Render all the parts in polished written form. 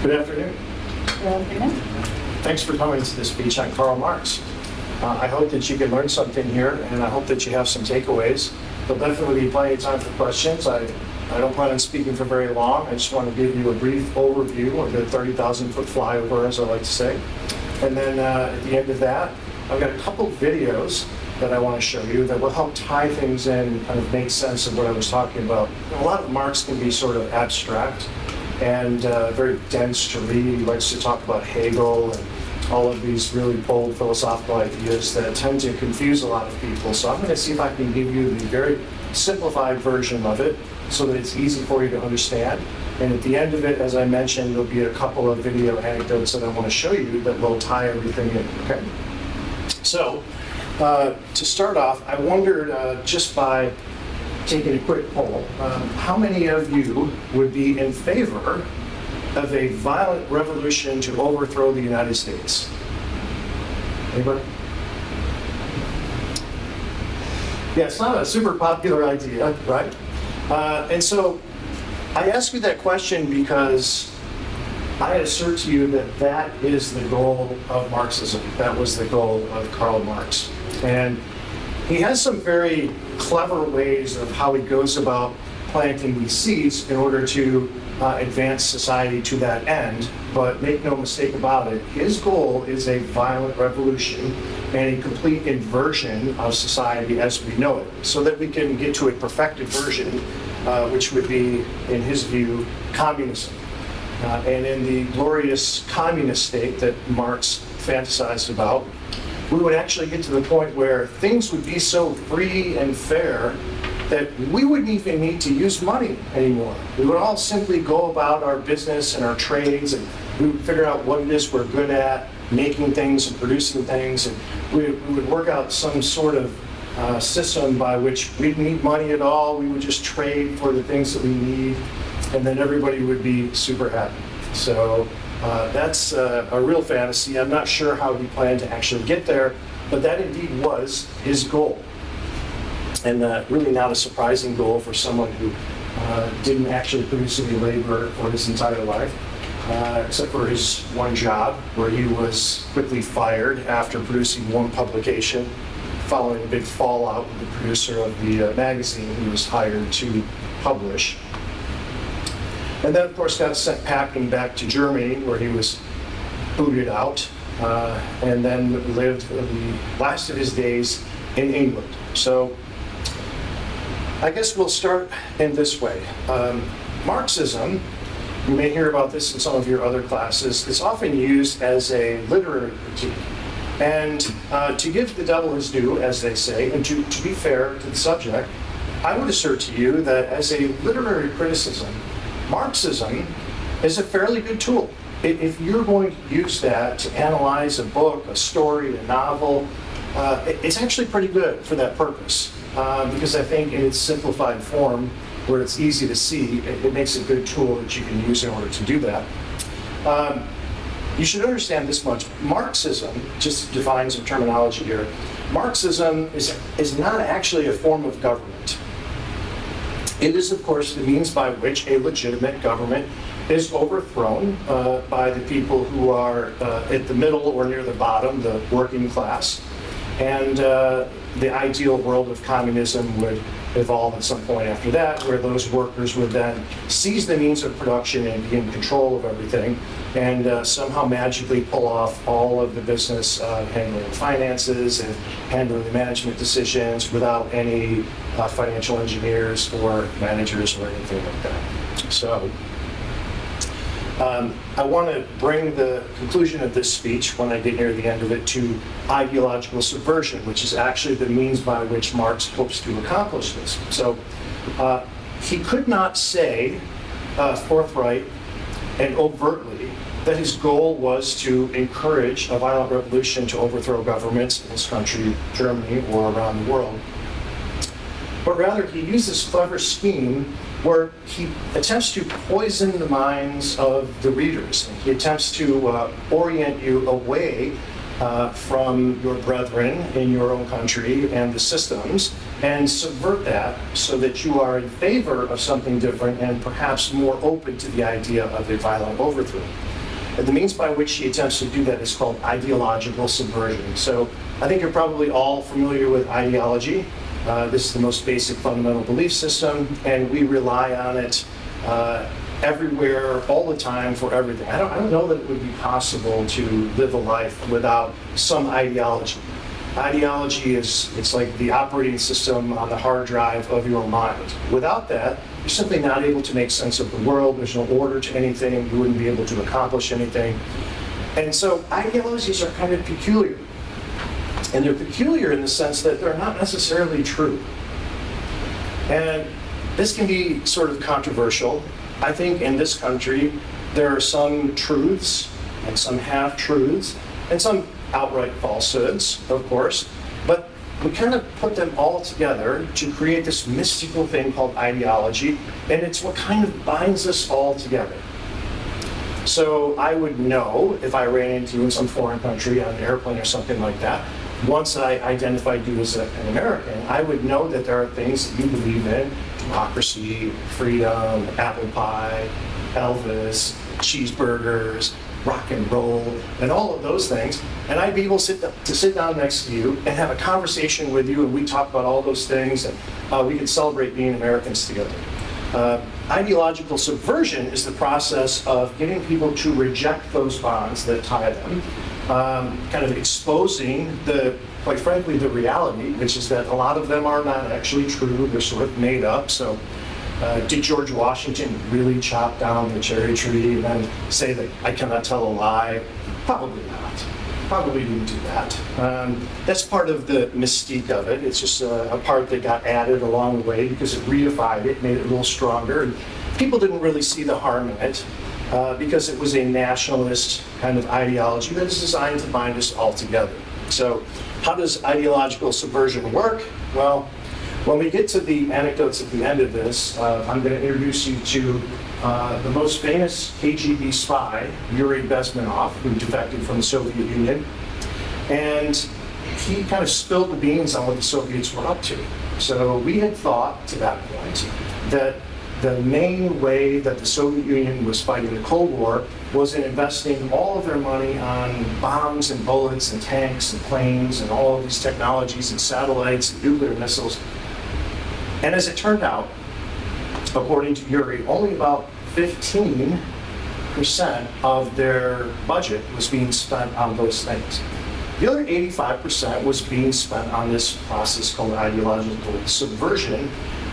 Good afternoon. Good afternoon. Thanks for coming to this speech on Karl Marx. I hope that you can learn something here, and I hope that you have some takeaways. There'll definitely be plenty of time for questions. I don't plan on speaking for very long. I just want to give you a brief overview of the 30,000-foot flyover, as I like to say. And then at the end of that, I've got a couple videos that I want to show you that will help tie things in and kind of make sense of what I was talking about. A lot of Marx can be sort of abstract and very dense to read. He likes to talk about Hegel and all of these really bold philosophical ideas that tend to confuse a lot of people. So I'm going to see if I can give you the very simplified version of it so that it's easy for you to understand. And at the end of it, as I mentioned, there'll be a couple of video anecdotes that I want to show you that will tie everything in, okay? So to start off, I wondered just by taking a quick poll, how many of you would be in favor of a violent revolution to overthrow the United States? Anybody? Yeah, it's not a super popular idea, right? And so I ask you that question because I assert to you that that is the goal of Marxism. That was the goal of Karl Marx. And he has some very clever ways of how he goes about planting these seeds in order to advance society to that end. But make no mistake about it, his goal is a violent revolution and a complete inversion of society as we know it, so that we can get to a perfected version, which would be, in his view, communism. And in the glorious communist state that Marx fantasized about, we would actually get to the point where things would be so free and fair that we wouldn't even need to use money anymore. We would all simply go about our business and our trades, and we would figure out what it is we're good at, making things and producing things, and we would work out some sort of system by which we didn't need money at all. We would just trade for the things that we need, and then everybody would be super happy. So that's a real fantasy. I'm not sure how he planned to actually get there, but that indeed was his goal. And really not a surprising goal for someone who didn't actually produce any labor for his entire life, except for his one job, where he was quickly fired after producing one publication, following a big fallout with the producer of the magazine he was hired to publish. And then, of course, got sent packing back to Germany, where he was booted out, and then lived the last of his days in England. So I guess we'll start in this way. Marxism, you may hear about this in some of your other classes, it's often used as a literary critique. And to give the devil his due, as they say, and to be fair to the subject, I would assert to you that as a literary criticism, Marxism is a fairly good tool. If you're going to use that to analyze a book, a story, a novel, it's actually pretty good for that purpose. Because I think in its simplified form, where it's easy to see, it makes a good tool that you can use in order to do that. You should understand this much. Marxism, just to define some terminology here, Marxism is not actually a form of government. It is, of course, the means by which a legitimate government is overthrown by the people who are at the middle or near the bottom, the working class. And the ideal world of communism would evolve at some point after that, where those workers would then seize the means of production and be in control of everything, and somehow magically pull off all of the business handling the finances and handling the management decisions without any financial engineers or managers or anything like that. So I want to bring the conclusion of this speech, when I get near the end of it, to ideological subversion, which is actually the means by which Marx hopes to accomplish this. So he could not say forthright and overtly that his goal was to encourage a violent revolution to overthrow governments in this country, Germany, or around the world. But rather, he used this clever scheme where he attempts to poison the minds of the readers. He attempts to orient you away from your brethren in your own country and the systems, and subvert that so that you are in favor of something different and perhaps more open to the idea of a violent overthrow. And the means by which he attempts to do that is called ideological subversion. So I think you're probably all familiar with ideology. This is the most basic fundamental belief system, and we rely on it everywhere, all the time, for everything. I don't know that it would be possible to live a life without some ideology. Ideology it's like the operating system on the hard drive of your mind. Without that, you're simply not able to make sense of the world. There's no order to anything. You wouldn't be able to accomplish anything. And so ideologies are kind of peculiar. And they're peculiar in the sense that they're not necessarily true. And this can be sort of controversial. I think in this country, there are some truths and some half-truths and some outright falsehoods, of course, but we kind of put them all together to create this mystical thing called ideology, and it's what kind of binds us all together. So I would know if I ran into you in some foreign country on an airplane or something like that, once I identified you as an American, I would know that there are things that you believe in: democracy, freedom, apple pie, Elvis, cheeseburgers, rock and roll, and all of those things. And I'd be able to sit down next to you and have a conversation with you, and we talk about all those things, and we could celebrate being Americans together. Ideological subversion is the process of getting people to reject those bonds that tie them, kind of exposing quite frankly, the reality, which is that a lot of them are not actually true. They're sort of made up. So did George Washington really chop down the cherry tree and then say that I cannot tell a lie? Probably not. Probably didn't do that. That's part of the mystique of it. It's just a part that got added along the way because it reified it, made it a little stronger. And people didn't really see the harm in it because it was a nationalist kind of ideology that is designed to bind us all together. So how does ideological subversion work? Well, when we get to the anecdotes at the end of this, I'm going to introduce you to the most famous KGB spy, Yuri Bezmenov, who defected from the Soviet Union. And he kind of spilled the beans on what the Soviets were up to. So we had thought to that point that the main way that the Soviet Union was fighting the Cold War was in investing all of their money on bombs and bullets and tanks and planes and all of these technologies and satellites and nuclear missiles. And as it turned out, according to Yuri, only about 15% of their budget was being spent on those things. The other 85% was being spent on this process called ideological subversion,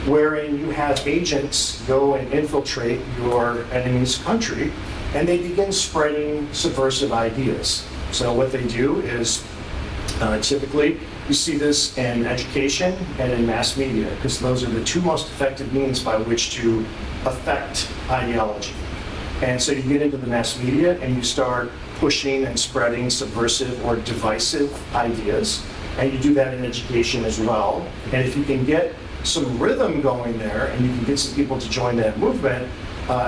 wherein you have agents go and infiltrate your enemy's country, and they begin spreading subversive ideas. So what they do is, typically, you see this in education and in mass media, because those are the two most effective means by which to affect ideology. And so you get into the mass media and you start pushing and spreading subversive or divisive ideas, and you do that in education as well. And if you can get some rhythm going there and you can get some people to join that movement,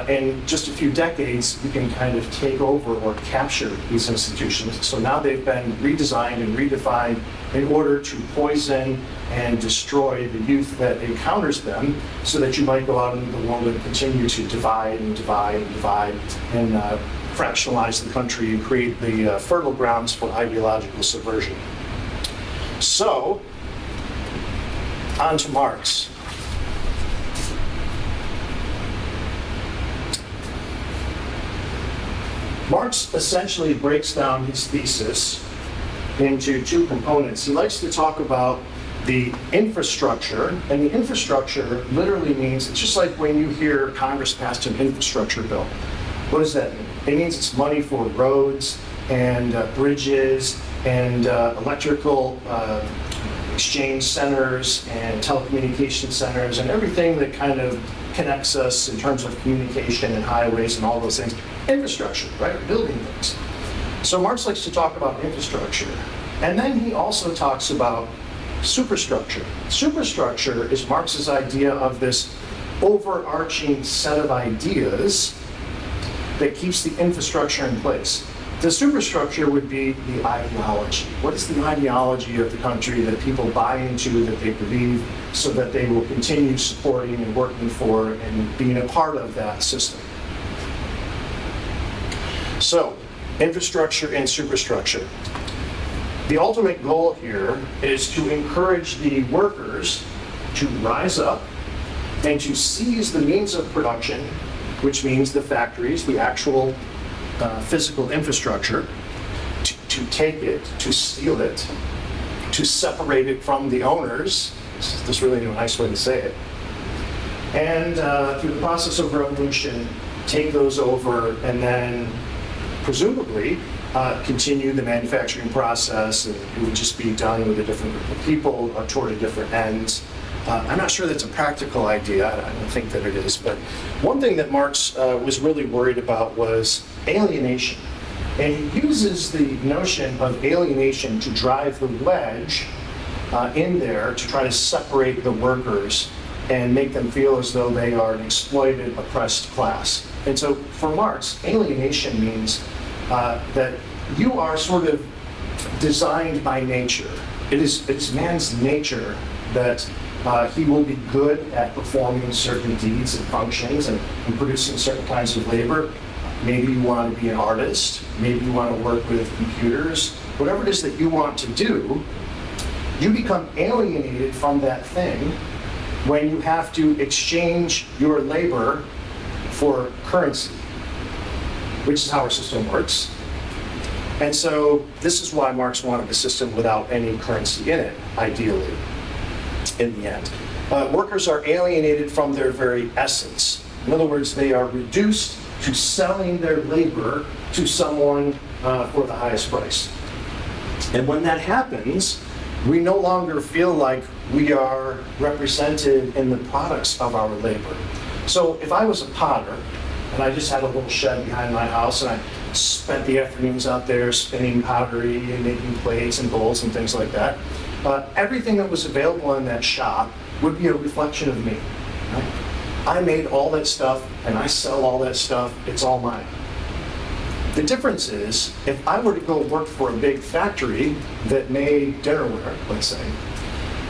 in just a few decades, you can kind of take over or capture these institutions. So now they've been redesigned and redefined in order to poison and destroy the youth that encounters them, so that you might go out into the world and continue to divide and divide and divide and fractionalize the country and create the fertile grounds for ideological subversion. So, on to Marx. Marx essentially breaks down his thesis into two components. He likes to talk about the infrastructure, and the infrastructure literally means, it's just like when you hear Congress passed an infrastructure bill. What does that mean? It means it's money for roads and bridges and electrical exchange centers and telecommunication centers and everything that kind of connects us in terms of communication and highways and all those things. Infrastructure, right? Building things. So Marx likes to talk about infrastructure. And then he also talks about superstructure. Superstructure is Marx's idea of this overarching set of ideas that keeps the infrastructure in place. The superstructure would be the ideology. What is the ideology of the country that people buy into, that they believe, so that they will continue supporting and working for and being a part of that system? So, infrastructure and superstructure. The ultimate goal here is to encourage the workers to rise up and to seize the means of production, which means the factories, the actual physical infrastructure, to take it, to steal it, to separate it from the owners. There's really no nice way to say it. And through the process of revolution, take those over and then presumably continue the manufacturing process. And it would just be done with a different group of people toward a different end. I'm not sure that's a practical idea. I don't think that it is. But one thing that Marx was really worried about was alienation. And he uses the notion of alienation to drive the wedge in there to try to separate the workers and make them feel as though they are an exploited, oppressed class. And so for Marx, alienation means that you are sort of designed by nature. It's man's nature that he will be good at performing certain deeds and functions and producing certain kinds of labor. Maybe you want to be an artist, maybe you want to work with computers, whatever it is that you want to do, you become alienated from that thing when you have to exchange your labor for currency, which is how our system works. And so this is why Marx wanted a system without any currency in it, ideally, in the end. Workers are alienated from their very essence. In other words, they are reduced to selling their labor to someone for the highest price. And when that happens, we no longer feel like we are represented in the products of our labor. So if I was a potter, and I just had a little shed behind my house, and I spent the afternoons out there spinning pottery and making plates and bowls and things like that, everything that was available in that shop would be a reflection of me. Right? I made all that stuff, and I sell all that stuff. It's all mine. The difference is, if I were to go work for a big factory that made dinnerware, let's say,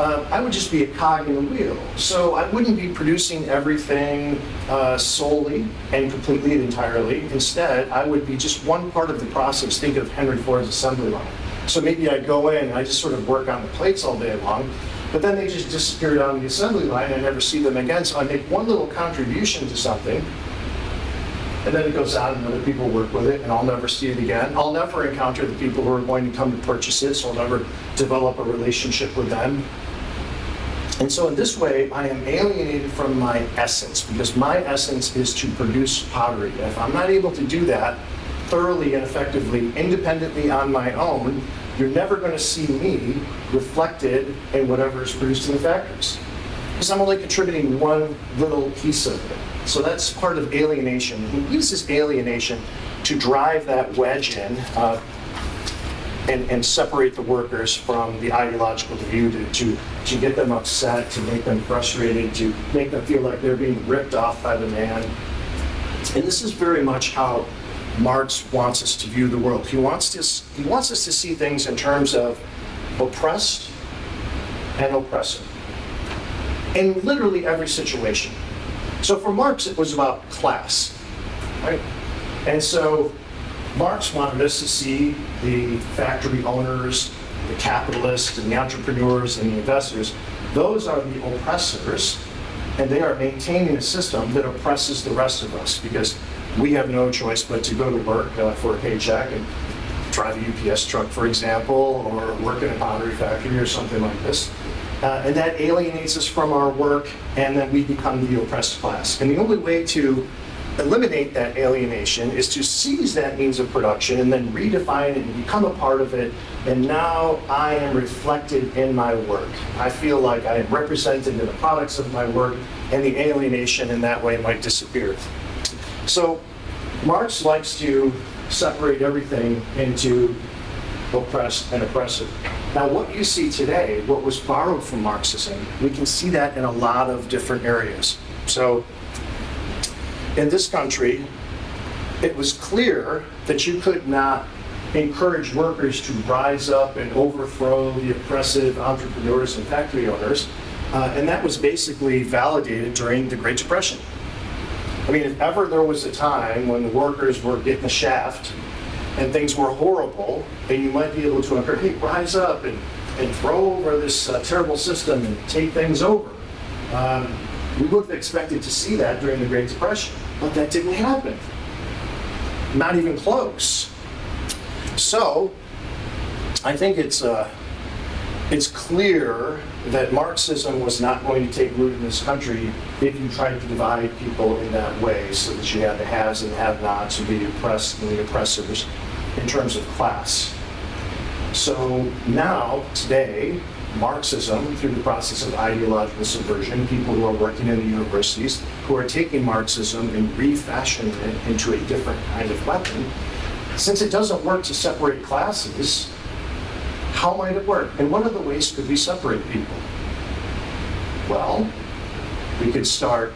I would just be a cog in the wheel. So I wouldn't be producing everything solely and completely and entirely. Instead, I would be just one part of the process. Think of Henry Ford's assembly line. So maybe I'd go in and I just sort of work on the plates all day long, but then they just disappear down the assembly line and I never see them again. So I make one little contribution to something, and then it goes out and other people work with it, and I'll never see it again. I'll never encounter the people who are going to come to purchase it, so I'll never develop a relationship with them. And so in this way, I am alienated from my essence, because my essence is to produce pottery. If I'm not able to do that thoroughly and effectively, independently on my own, you're never going to see me reflected in whatever is produced in the factories. Because I'm only contributing one little piece of it. So that's part of alienation. He uses alienation to drive that wedge in and separate the workers from the ideological view, to get them upset, to make them frustrated, to make them feel like they're being ripped off by the man. And this is very much how Marx wants us to view the world. He wants us to see things in terms of oppressed and oppressor in literally every situation. So for Marx, it was about class, right? And so Marx wanted us to see the factory owners, the capitalists, and the entrepreneurs, and the investors. Those are the oppressors, and they are maintaining a system that oppresses the rest of us, because we have no choice but to go to work for a paycheck and drive a UPS truck, for example, or work in a pottery factory or something like this. And that alienates us from our work, and then we become the oppressed class. And the only way to eliminate that alienation is to seize that means of production and then redefine it and become a part of it. And now I am reflected in my work. I feel like I am represented in the products of my work, and the alienation in that way might disappear. So Marx likes to separate everything into oppressed and oppressive. Now, what you see today, what was borrowed from Marxism, we can see that in a lot of different areas. So in this country, it was clear that you could not encourage workers to rise up and overthrow the oppressive entrepreneurs and factory owners, and that was basically validated during the Great Depression. I mean, if ever there was a time when the workers were getting the shaft and things were horrible, and you might be able to encourage, hey, rise up and throw over this terrible system and take things over. We would have expected to see that during the Great Depression, but that didn't happen. Not even close. So, I think it's clear that Marxism was not going to take root in this country if you tried to divide people in that way, so that you had the haves and have-nots, and the oppressed and the oppressors in terms of class. So now, today, Marxism, through the process of ideological subversion, people who are working in the universities, who are taking Marxism and refashioning it into a different kind of weapon, since it doesn't work to separate classes, how might it work? And what other ways could we separate people? Well, we could start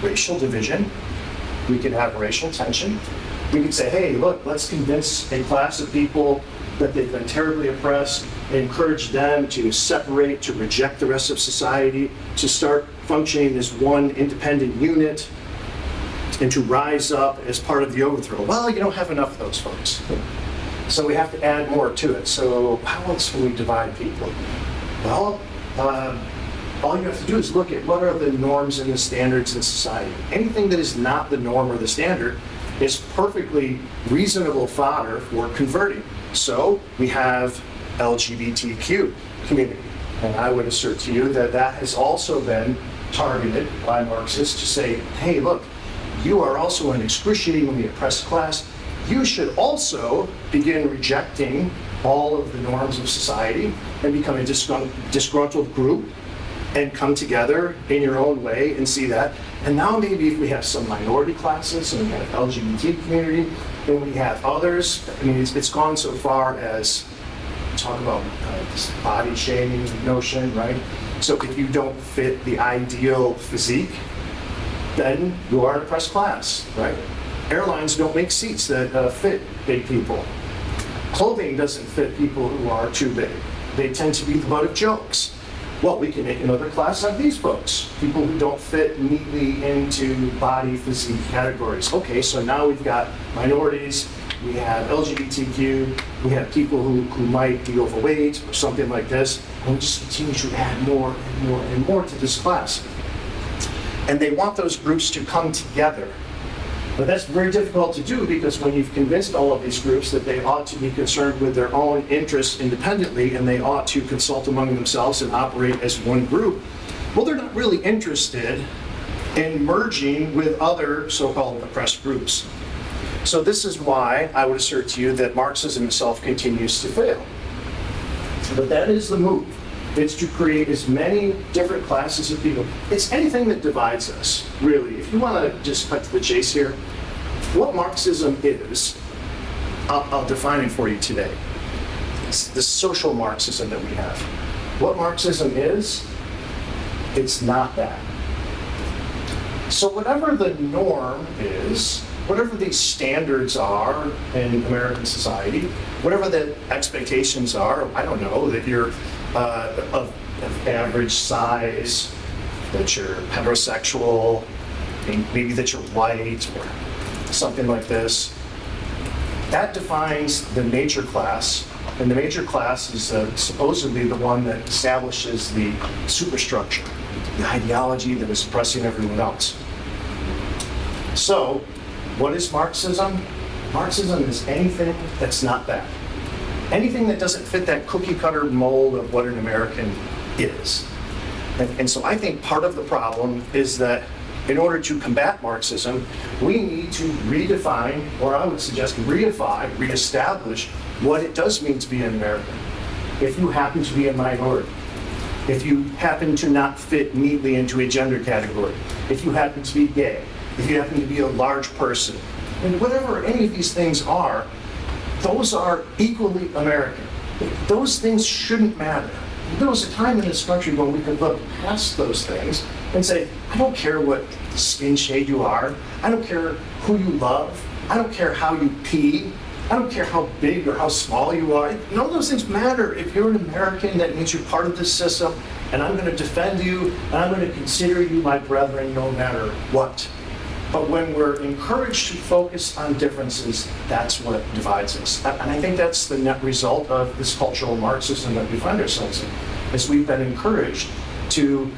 racial division. We could have racial tension. We could say, hey, look, let's convince a class of people that they've been terribly oppressed, and encourage them to separate, to reject the rest of society, to start functioning as one independent unit, and to rise up as part of the overthrow. Well, you don't have enough of those folks. So we have to add more to it. So how else can we divide people? Well, all you have to do is look at what are the norms and the standards in society. Anything that is not the norm or the standard is perfectly reasonable fodder for converting. So we have LGBTQ community. And I would assert to you that that has also been targeted by Marxists to say, hey, look, you are also an excruciatingly oppressed class. You should also begin rejecting all of the norms of society and become a disgruntled group and come together in your own way and see that. And now maybe if we have some minority classes and we have LGBT community and we have others, I mean, it's gone so far as talk about this body shaming notion, right? So if you don't fit the ideal physique, then you are an oppressed class, right? Airlines don't make seats that fit big people. Clothing doesn't fit people who are too big. They tend to be the butt of jokes. Well, we can make another class like these folks, people who don't fit neatly into body physique categories. Okay, so now we've got minorities, we have LGBTQ, we have people who might be overweight or something like this, and we just continue to add more and more and more to this class. And they want those groups to come together. But that's very difficult to do because when you've convinced all of these groups that they ought to be concerned with their own interests independently and they ought to consult among themselves and operate as one group, well, they're not really interested in merging with other so-called oppressed groups. So this is why I would assert to you that Marxism itself continues to fail. But that is the move. It's to create as many different classes of people. It's anything that divides us, really. If you want to just cut to the chase here, what Marxism is, I'll define it for you today. It's the social Marxism that we have. What Marxism is, it's not that. So whatever the norm is, whatever these standards are in American society, whatever the expectations are, I don't know, that you're of average size, that you're heterosexual, maybe that you're white or something like this. That defines the major class, and the major class is supposedly the one that establishes the superstructure, the ideology that is oppressing everyone else. So, what is Marxism? Marxism is anything that's not that. Anything that doesn't fit that cookie-cutter mold of what an American is. And so I think part of the problem is that in order to combat Marxism, we need to redefine, or I would suggest reify, reestablish what it does mean to be an American. If you happen to be a minority, if you happen to not fit neatly into a gender category, if you happen to be gay, if you happen to be a large person, and whatever any of these things are, those are equally American. Those things shouldn't matter. There was a time in this country when we could look past those things and say, I don't care what skin shade you are. I don't care who you love. I don't care how you pee. I don't care how big or how small you are. None of those things matter. If you're an American, that means you're part of this system, and I'm going to defend you, and I'm going to consider you my brethren no matter what. But when we're encouraged to focus on differences, that's what divides us. And I think that's the net result of this cultural Marxism that we find ourselves in, is we've been encouraged to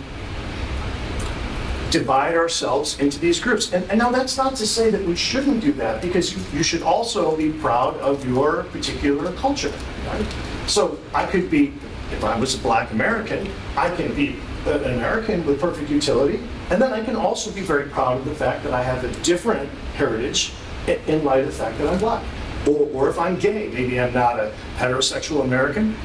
divide ourselves into these groups. And now that's not to say that we shouldn't do that, because you should also be proud of your particular culture, right? So I could be, if I was a Black American, I can be an American with perfect utility, and then I can also be very proud of the fact that I have a different heritage in light of the fact that I'm Black. Or if I'm gay, maybe I'm not a heterosexual American,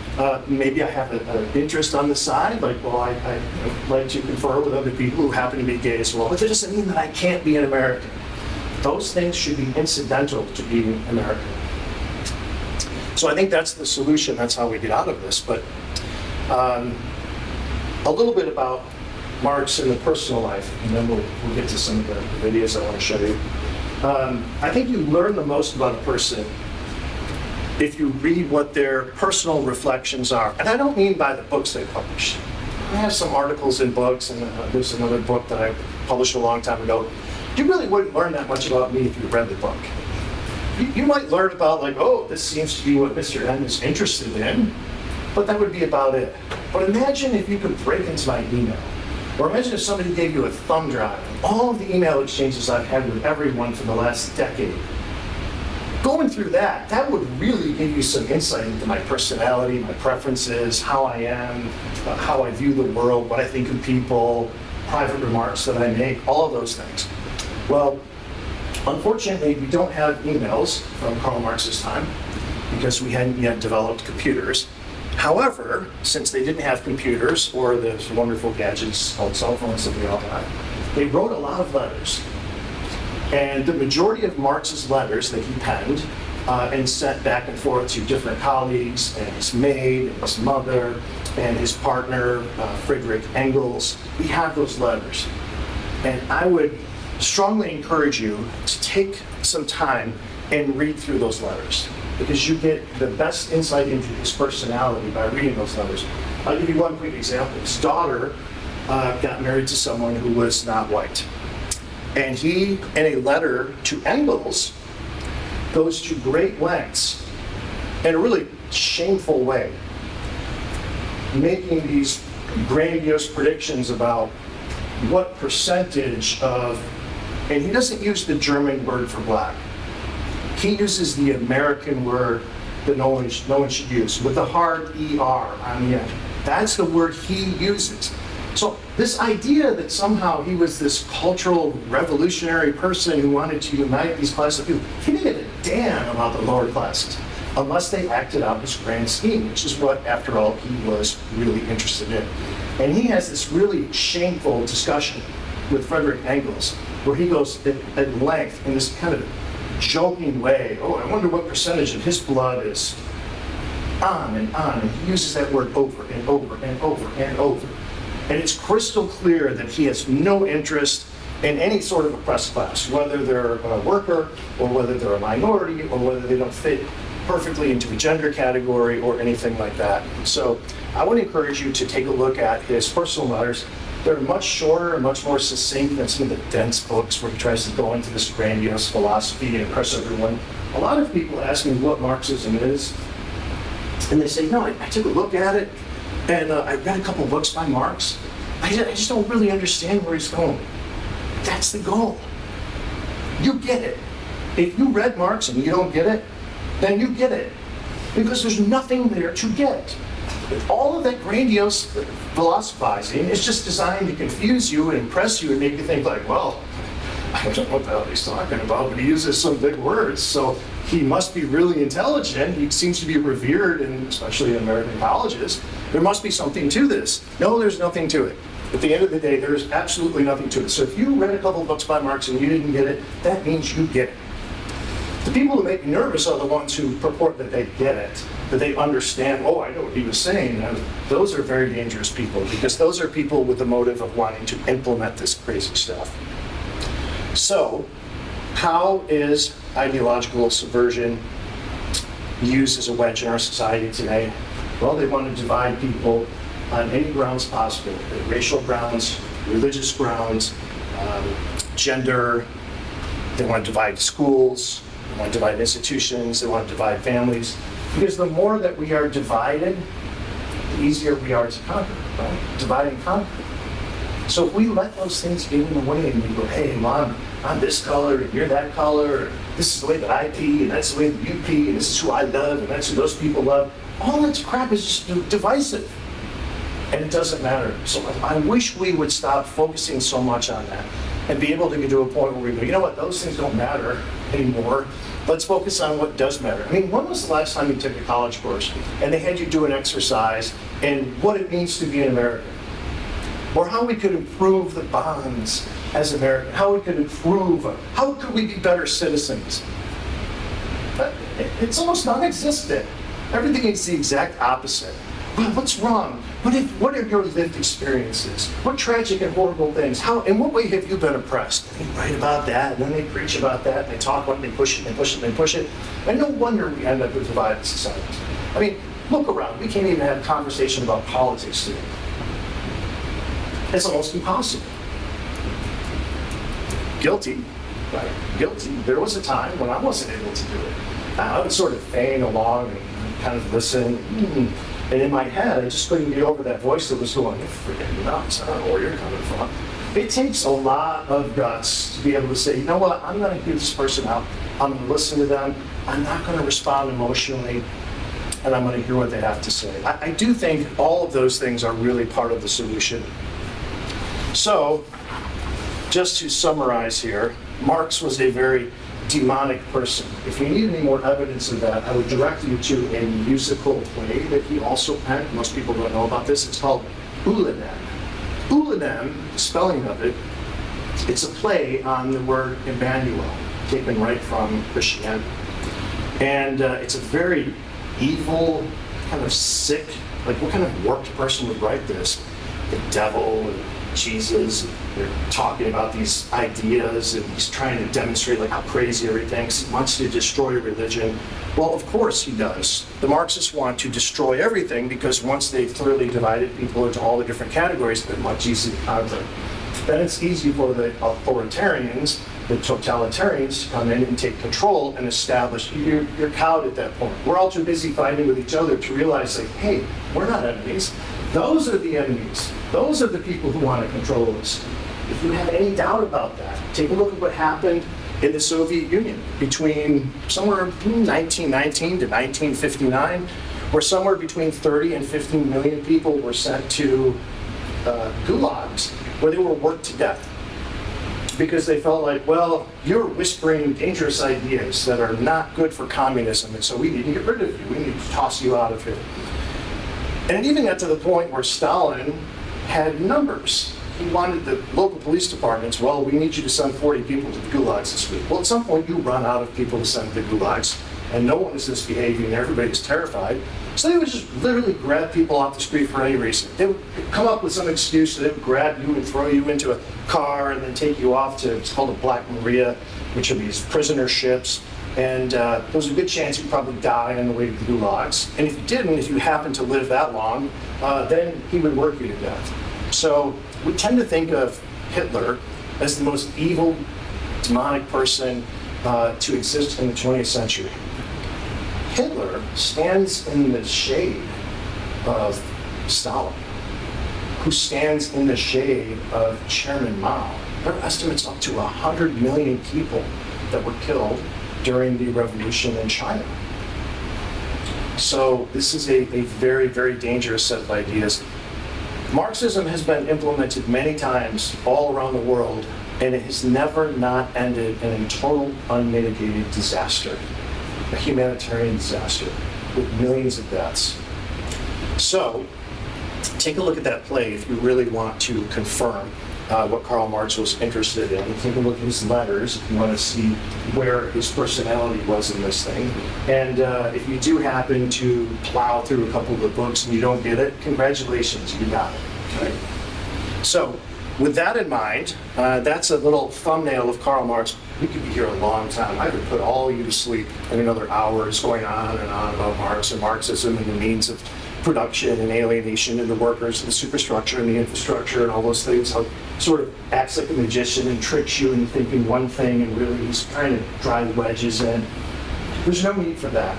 maybe I have an interest on the side, like, well, I like to confer with other people who happen to be gay as well, but that doesn't mean that I can't be an American. Those things should be incidental to being American. So I think that's the solution, that's how we get out of this. But a little bit about Marx in the personal life, and then we'll get to some of the videos I want to show you. I think you learn the most about a person if you read what their personal reflections are. And I don't mean by the books they publish. I have some articles in books, and there's another book that I published a long time ago. You really wouldn't learn that much about me if you read the book. You might learn about, like, oh, this seems to be what Mr. N is interested in, but that would be about it. But imagine if you could break into my email. Or imagine if somebody gave you a thumb drive of all of the email exchanges I've had with everyone for the last decade. Going through that would really give you some insight into my personality, my preferences, how I am, how I view the world, what I think of people, private remarks that I make, all of those things. Well, unfortunately, we don't have emails from Karl Marx's time because we hadn't yet developed computers. However, since they didn't have computers or those wonderful gadgets called cell phones that we all have, they wrote a lot of letters. And the majority of Marx's letters that he penned and sent back and forth to different colleagues, and his maid, and his mother, and his partner, Friedrich Engels, we have those letters. And I would strongly encourage you to take some time and read through those letters, because you get the best insight into his personality by reading those letters. I'll give you one quick example. His daughter got married to someone who was not white. And he, in a letter to Engels, goes to great lengths, in a really shameful way, making these grandiose predictions about what percentage of, and he doesn't use the German word for Black. He uses the American word that no one should use, with a hard ER on the end. That's the word he uses. So this idea that somehow he was this cultural revolutionary person who wanted to unite these classes of people, he didn't give a damn about the lower classes, unless they acted out his grand scheme, which is what, after all, he was really interested in. And he has this really shameful discussion with Friedrich Engels, where he goes at length in this kind of joking way, oh, I wonder what percentage of his blood is on, and he uses that word over and over and over and over. And it's crystal clear that he has no interest in any sort of oppressed class, whether they're a worker, or whether they're a minority, or whether they don't fit perfectly into a gender category or anything like that. So I would encourage you to take a look at his personal letters. They're much shorter and much more succinct than some of the dense books where he tries to go into this grandiose philosophy and impress everyone. A lot of people ask me what Marxism is, and they say, no, I took a look at it, and I read a couple books by Marx. I just don't really understand where he's going. That's the goal. You get it. If you read Marx and you don't get it, then you get it, because there's nothing there to get. All of that grandiose philosophizing is just designed to confuse you and impress you and make you think like, well, I don't know what the hell he's talking about, but he uses some big words, so he must be really intelligent. He seems to be revered, especially in American colleges. There must be something to this. No, there's nothing to it. At the end of the day, there's absolutely nothing to it. So if you read a couple books by Marx and you didn't get it, that means you get it. The people who make me nervous are the ones who purport that they get it, that they understand, oh, I know what he was saying. And those are very dangerous people, because those are people with the motive of wanting to implement this crazy stuff. So, how is ideological subversion used as a wedge in our society today? Well, they want to divide people on any grounds possible: racial grounds, religious grounds, gender, They want to divide schools, they want to divide institutions, they want to divide families. Because the more that we are divided, the easier we are to conquer, right? Divide and conquer. So if we let those things get in the way and we go, hey, Mom, I'm this color and you're that color, and this is the way that I pee and that's the way that you pee and this is who I love and that's who those people love, all that crap is just divisive. And it doesn't matter. So I wish we would stop focusing so much on that and be able to get to a point where we go, you know what, those things don't matter anymore. Let's focus on what does matter. I mean, when was the last time you took a college course and they had you do an exercise in what it means to be an American? Or how we could improve the bonds as Americans, how we could improve, how could we be better citizens? But it's almost non-existent. Everything is the exact opposite. Well, what's wrong? What are your lived experiences? What tragic and horrible things? In what way have you been oppressed? And they write about that, and then they preach about that, and they talk about it, and they push it, and push it, and push it. And no wonder we end up with divided societies. I mean, look around. We can't even have a conversation about politics today. It's almost impossible. Guilty, right? Guilty. There was a time when I wasn't able to do it. I would sort of feign along and kind of listen. And in my head, I just couldn't get over that voice that was going, you're freaking nuts. I don't know where you're coming from. It takes a lot of guts to be able to say, you know what, I'm going to hear this person out. I'm going to listen to them. I'm not going to respond emotionally. And I'm going to hear what they have to say. I do think all of those things are really part of the solution. So, just to summarize here, Marx was a very demonic person. If you need any more evidence of that, I would direct you to a musical play that he also penned. Most people don't know about this. It's called Ulanem. Ulanem, spelling of it, it's a play on the word Emmanuel, taken right from Christianity. And it's a very evil, kind of sick, like what kind of warped person would write this? The devil and Jesus, and they're talking about these ideas, and he's trying to demonstrate like how crazy everything is. He wants to destroy religion. Well, of course he does. The Marxists want to destroy everything because once they've thoroughly divided people into all the different categories, they're much easier to conquer. Then it's easy for the authoritarians, the totalitarians, to come in and take control and establish, you're cowed at that point. We're all too busy fighting with each other to realize, like, hey, we're not enemies. Those are the enemies. Those are the people who want to control us. If you have any doubt about that, take a look at what happened in the Soviet Union between somewhere 1919 to 1959, where somewhere between 30 and 50 million people were sent to gulags, where they were worked to death. Because they felt like, well, you're whispering dangerous ideas that are not good for communism, and so we need to get rid of you. We need to toss you out of here. And it even got to the point where Stalin had numbers. He wanted the local police departments, well, we need you to send 40 people to the gulags this week. Well, at some point, you run out of people to send to the gulags, and no one is misbehaving, and everybody's terrified. So they would just literally grab people off the street for any reason. They would come up with some excuse, so they would grab you and throw you into a car and then take you off to, it's called a Black Maria, which are these prisoner ships. And there was a good chance you'd probably die on the way to the gulags. And if you didn't, if you happened to live that long, then he would work you to death. So we tend to think of Hitler as the most evil, demonic person to exist in the 20th century. Hitler stands in the shade of Stalin, who stands in the shade of Chairman Mao. There are estimates up to 100 million people that were killed during the revolution in China. So this is a very, very dangerous set of ideas. Marxism has been implemented many times all around the world, and it has never not ended in a total unmitigated disaster, a humanitarian disaster with millions of deaths. So take a look at that play if you really want to confirm what Karl Marx was interested in. Take a look at his letters if you want to see where his personality was in this thing. And if you do happen to plow through a couple of the books and you don't get it, congratulations, you got it. Okay? So with that in mind, that's a little thumbnail of Karl Marx. We could be here a long time. I could put all of you to sleep in another hours going on and on about Marx and Marxism and the means of production and alienation and the workers and the superstructure and the infrastructure and all those things, how sort of acts like a magician and tricks you into thinking one thing and really he's trying to drive wedges in. There's no need for that.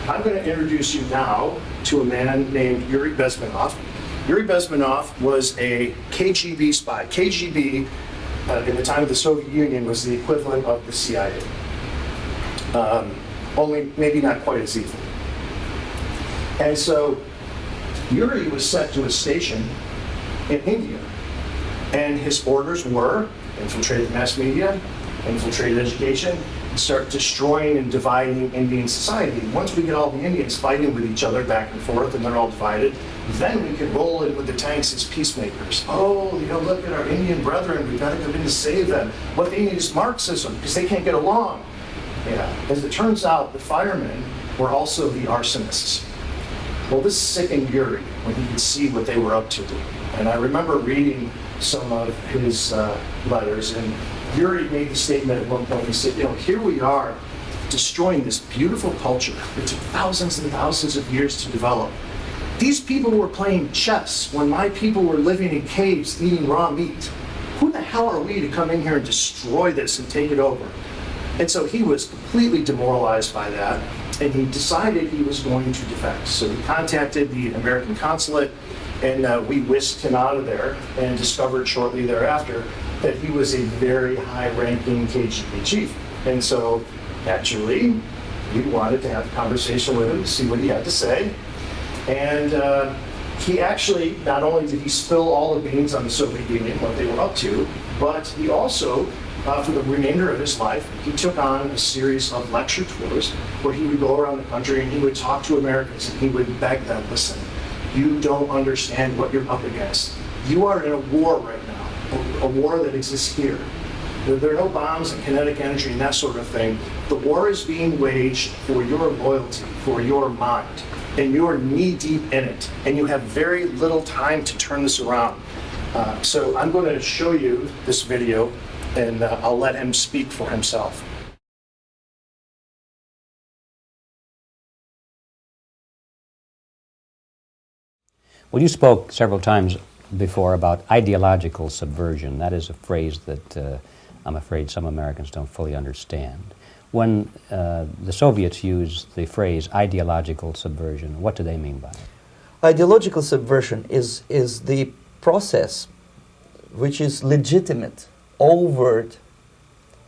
I'm going to introduce you now to a man named Yuri Bezmenov. Yuri Bezmenov was a KGB spy. KGB, in the time of the Soviet Union, was the equivalent of the CIA. Only maybe not quite as evil. And so Yuri was set to a station in India. And his orders were infiltrate the mass media, infiltrate education, and start destroying and dividing Indian society. Once we get all the Indians fighting with each other back and forth and they're all divided, then we can roll in with the tanks as peacemakers. Oh, look at our Indian brethren, we've got to come in to save them. What they need is Marxism, because they can't get along. Yeah. As it turns out, the firemen were also the arsonists. Well, this sickened Yuri when he could see what they were up to. And I remember reading some of his letters, and Yuri made the statement at one point. He said, here we are destroying this beautiful culture that took thousands and thousands of years to develop. These people were playing chess when my people were living in caves eating raw meat. Who the hell are we to come in here and destroy this and take it over? And so he was completely demoralized by that, and he decided he was going to defect. So he contacted the American consulate, and we whisked him out of there and discovered shortly thereafter that he was a very high-ranking KGB chief. And so, naturally, we wanted to have a conversation with him to see what he had to say. And he actually, not only did he spill all the beans on the Soviet Union, what they were up to, but he also, for the remainder of his life, he took on a series of lecture tours where he would go around the country and he would talk to Americans and he would beg them, listen, you don't understand what you're up against. You are in a war right now, a war that exists here. There are no bombs and kinetic energy and that sort of thing. The war is being waged for your loyalty, for your mind, and you're knee-deep in it, and you have very little time to turn this around. So I'm going to show you this video, and I'll let him speak for himself. Well, you spoke several times before about ideological subversion. That is a phrase that I'm afraid some Americans don't fully understand. When the Soviets used the phrase ideological subversion, what do they mean by it? Ideological subversion is the process which is legitimate, overt,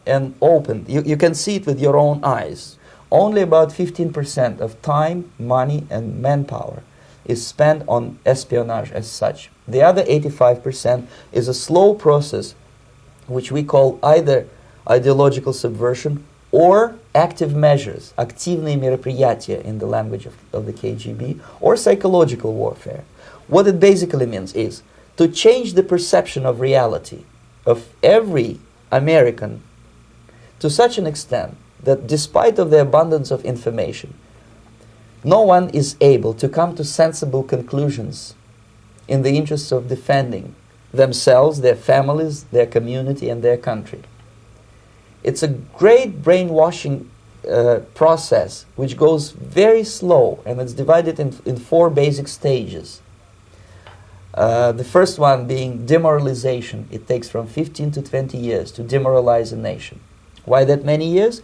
and open. You can see it with your own eyes. Only about 15% of time, money, and manpower is spent on espionage as such. The other 85% is a slow process which we call either ideological subversion or active measures, активные мероприятия in the language of the KGB, or psychological warfare. What it basically means is to change the perception of reality of every American to such an extent that despite of the abundance of information, no one is able to come to sensible conclusions in the interests of defending themselves, their families, their community, and their country. It's a great brainwashing process which goes very slow, and it's divided in four basic stages. The first one being demoralization. It takes from 15 to 20 years to demoralize a nation. Why that many years?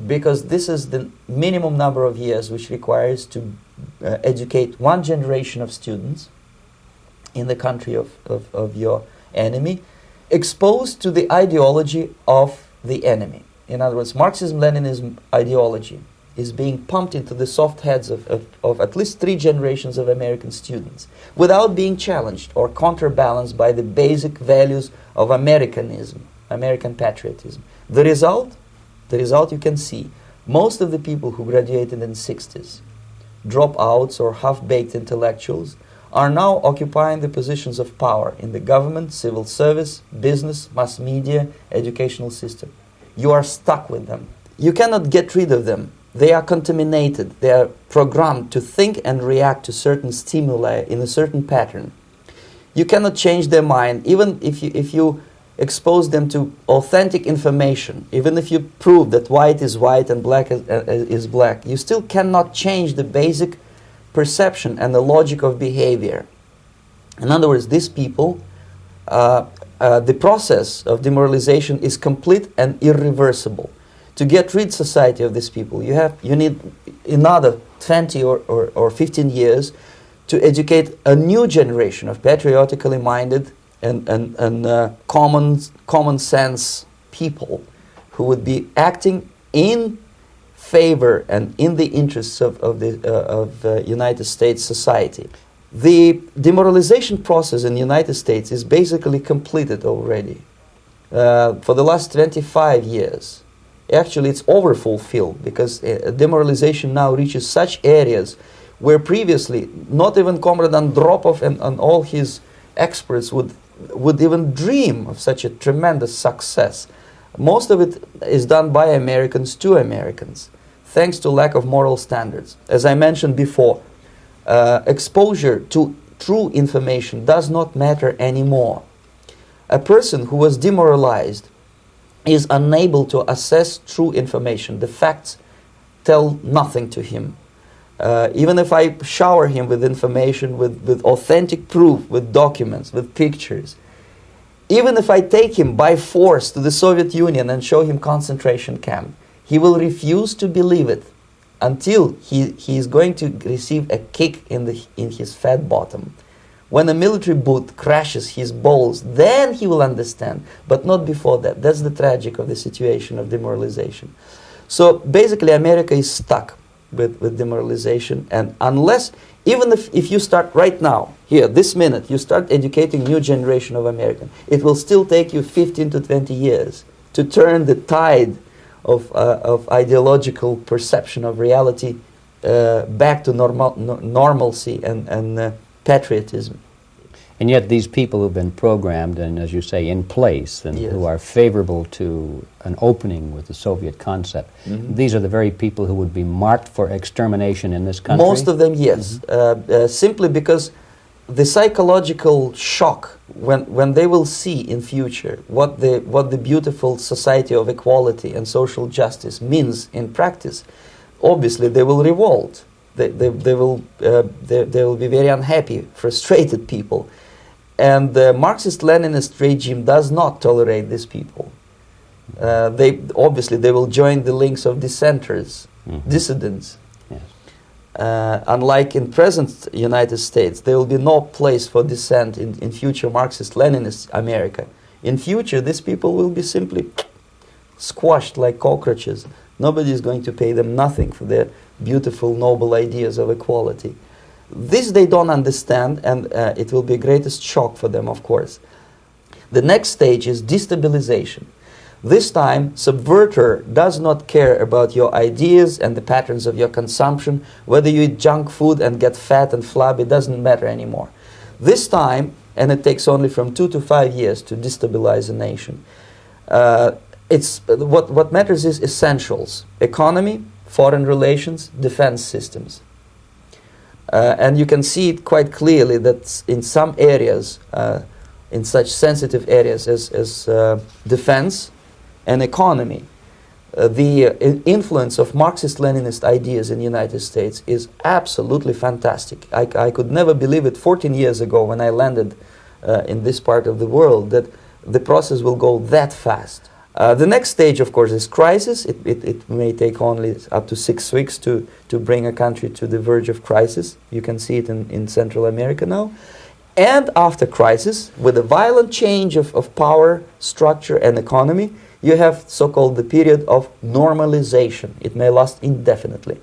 Because this is the minimum number of years which requires to educate one generation of students in the country of your enemy, exposed to the ideology of the enemy. In other words, Marxism-Leninism ideology is being pumped into the soft heads of at least 3 generations of American students without being challenged or counterbalanced by the basic values of Americanism, American patriotism. The result you can see. Most of the people who graduated in the 60s, dropouts or half-baked intellectuals, are now occupying the positions of power in the government, civil service, business, mass media, educational system. You are stuck with them. You cannot get rid of them. They are contaminated. They are programmed to think and react to certain stimuli in a certain pattern. You cannot change their mind, even if you expose them to authentic information, even if you prove that white is white and black is black, you still cannot change the basic perception and the logic of behavior. In other words, these people the process of demoralization is complete and irreversible. To get rid society of these people, you need another 20 or 15 years to educate a new generation of patriotically minded and common sense people who would be acting in favor and in the interests of the United States society. The demoralization process in the United States is basically completed already. For the last 25 years, actually it's overfulfilled, because demoralization now reaches such areas where previously not even Comrade Andropov and all his experts would even dream of such a tremendous success. Most of it is done by Americans to Americans, thanks to lack of moral standards. As I mentioned before, exposure to true information does not matter anymore. A person who was demoralized is unable to assess true information. The facts tell nothing to him. Even if I shower him with information, with authentic proof, with documents, with pictures, even if I take him by force to the Soviet Union and show him concentration camp, he will refuse to believe it until he is going to receive a kick in his fat bottom. When a military boot crashes his balls, then he will understand, but not before that. That's the tragic of the situation of demoralization. So basically America is stuck with demoralization, and unless, even if you start right now, here, this minute, you start educating new generation of Americans, it will still take you 15 to 20 years to turn the tide of ideological perception of reality back to normalcy and patriotism. And yet these people who've been programmed and, as you say, in place, and Yes. who are favorable to an opening with the Soviet concept, these are the very people who would be marked for extermination in this country? Most of them, yes. Simply because the psychological shock when they will see in future what the beautiful society of equality and social justice means in practice, obviously they will revolt. They will be very unhappy, frustrated people. And the Marxist-Leninist regime does not tolerate these people. They will join the links of dissenters, dissidents. Yes. Unlike in present United States, there will be no place for dissent in future Marxist-Leninist America. In future, these people will be simply squashed like cockroaches. Nobody is going to pay them nothing for their beautiful, noble ideas of equality. This they don't understand, and it will be greatest shock for them, of course. The next stage is destabilization. This time, subverter does not care about your ideas and the patterns of your consumption. Whether you eat junk food and get fat and flabby, doesn't matter anymore. This time, and it takes only from 2 to 5 years to destabilize a nation, what matters is essentials: economy, foreign relations, defense systems. And you can see it quite clearly that in some areas, in such sensitive areas as defense and economy, the influence of Marxist-Leninist ideas in the United States is absolutely fantastic. I could never believe it 14 years ago when I landed in this part of the world, that the process will go that fast. The next stage, of course, is crisis. It may take only up to 6 weeks to bring a country to the verge of crisis. You can see it in Central America now. And after crisis, with a violent change of power, structure, and economy, you have so-called the period of normalization. It may last indefinitely.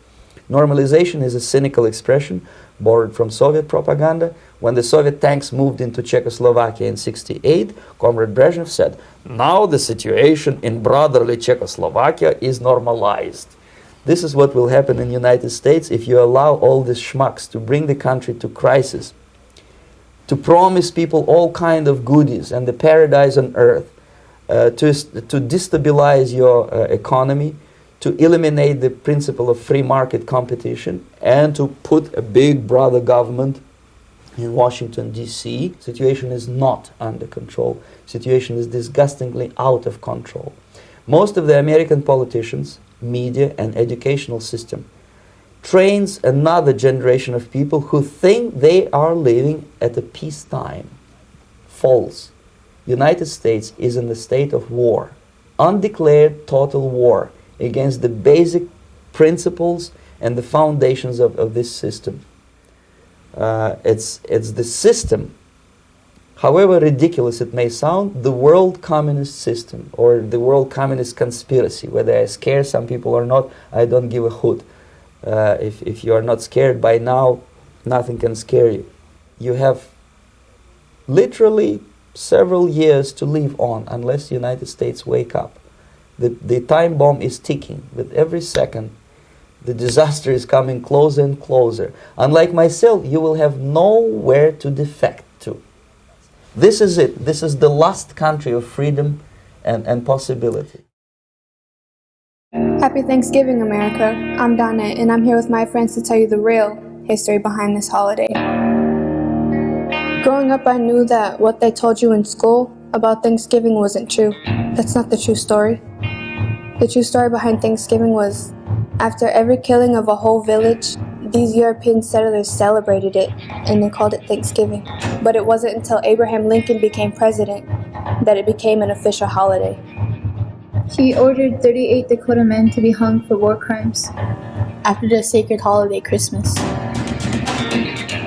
Normalization is a cynical expression borrowed from Soviet propaganda. When the Soviet tanks moved into Czechoslovakia in '68, Comrade Brezhnev said, "Now the situation in brotherly Czechoslovakia is normalized." This is what will happen in the United States if you allow all these schmucks to bring the country to crisis, to promise people all kind of goodies and the paradise on earth, to destabilize your economy, to eliminate the principle of free market competition, and to put a big brother government in Washington, D.C. Situation is not under control. Situation is disgustingly out of control. Most of the American politicians, media, and educational system trains another generation of people who think they are living at a peacetime. False. United States is in the state of war, undeclared total war against the basic principles and the foundations of this system. It's the system, however ridiculous it may sound, the world communist system or the world communist conspiracy. Whether I scare some people or not, I don't give a hoot. If you are not scared by now, nothing can scare you. You have literally several years to live on unless the United States wake up. The time bomb is ticking. With every second, the disaster is coming closer and closer. Unlike myself, you will have nowhere to defect to. This is it. This is the last country of freedom and possibility. Happy Thanksgiving, America. I'm Donna, and I'm here with my friends to tell you the real history behind this holiday. Growing up, I knew that what they told you in school about Thanksgiving wasn't true. That's not the true story. The true story behind Thanksgiving was, after every killing of a whole village, these European settlers celebrated it, and they called it Thanksgiving. But it wasn't until Abraham Lincoln became president that it became an official holiday. He ordered 38 Dakota men to be hung for war crimes after the sacred holiday Christmas.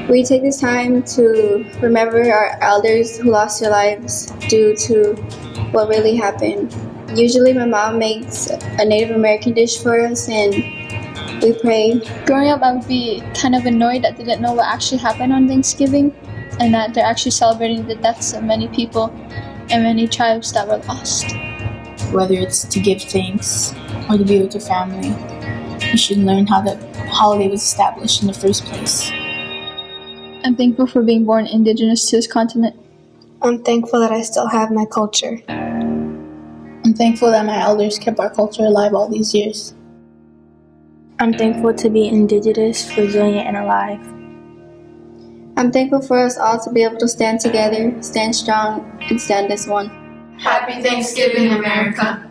We take this time to remember our elders who lost their lives due to what really happened. Usually my mom makes a Native American dish for us and we pray. Growing up, I would be kind of annoyed that they didn't know what actually happened on Thanksgiving and that they're actually celebrating the deaths of many people and many tribes that were lost. Whether it's to give thanks or to be with your family, you should learn how the holiday was established in the first place. I'm thankful for being born indigenous to this continent. I'm thankful that I still have my culture. I'm thankful that my elders kept our culture alive all these years. I'm thankful to be indigenous, resilient, and alive. I'm thankful for us all to be able to stand together, stand strong, and stand as one. Happy Thanksgiving, America.